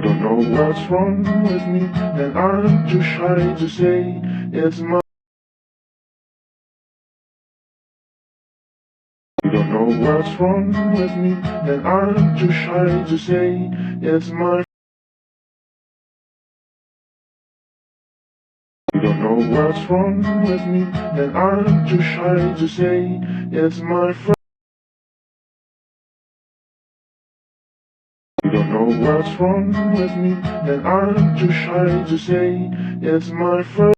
don't know what's wrong with me, and I'm too shy to say it's my. You don't know what's wrong with me, and I'm too shy to say it's my. You don't know what's wrong with me, and I'm too shy to say it's my fault. You don't know what's wrong with me, and I'm too shy to say it's my fault.